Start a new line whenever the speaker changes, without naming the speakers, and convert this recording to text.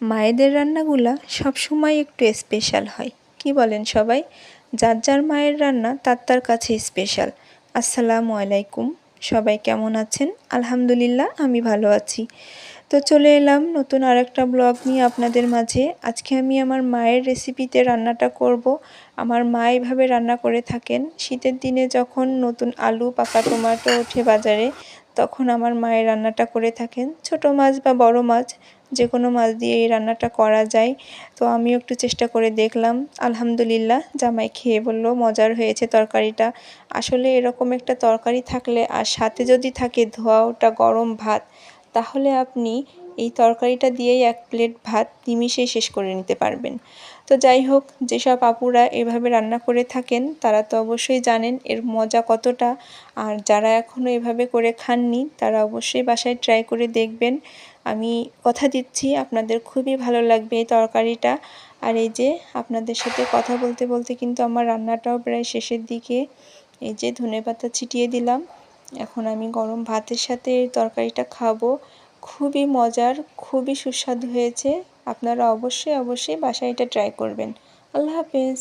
মায়েদের রান্নাগুলা সবসময় একটু স্পেশাল হয়, কি বলেন সবাই? যার যার মায়ের রান্না তার তার কাছে স্পেশাল। আসসালামু আলাইকুম, সবাই কেমন আছেন? আলহামদুলিল্লাহ আমি ভালো আছি। তো চলে এলাম নতুন আরেকটা ব্লগ নিয়ে আপনাদের মাঝে। আজকে আমি আমার মায়ের রেসিপিতে রান্নাটা করব। আমার মা এভাবে রান্না করে থাকেন। শীতের দিনে যখন নতুন আলু, পাকা টমেটো ওঠে বাজারে, তখন আমার মায়ের রান্নাটা করে থাকেন। ছোট মাছ বা বড় মাছ, যে কোনো মাছ দিয়ে এই রান্নাটা করা যায়। তো আমিও একটু চেষ্টা করে দেখলাম, আলহামদুলিল্লাহ জামাই খেয়ে বলল মজার হয়েছে তরকারিটা। আসলে এরকম একটা তরকারি থাকলে আর সাথে যদি থাকে ধোয়া ওটা গরম ভাত, তাহলে আপনি এই তরকারিটা দিয়েই এক প্লেট ভাত নিমিষেই শেষ করে নিতে পারবেন। তো যাই হোক, যেসব আপুরা এভাবে রান্না করে থাকেন তারা তো অবশ্যই জানেন এর মজা কতটা। আর যারা এখনও এভাবে করে খাননি তারা অবশ্যই বাসায় ট্রাই করে দেখবেন। আমি কথা দিচ্ছি আপনাদের খুবই ভালো লাগবে এই তরকারিটা। আর এই যে আপনাদের সাথে কথা বলতে বলতে কিন্তু আমার রান্নাটাও প্রায় শেষের দিকে। এই যে ধনেপাতা ছিটিয়ে দিলাম। এখন আমি গরম ভাতের সাথে এই তরকারিটা খাবো। খুবই মজার, খুবই সুস্বাদু হয়েছে। আপনারা অবশ্যই বাসায় এটা ট্রাই করবেন। আল্লাহ হাফেজ।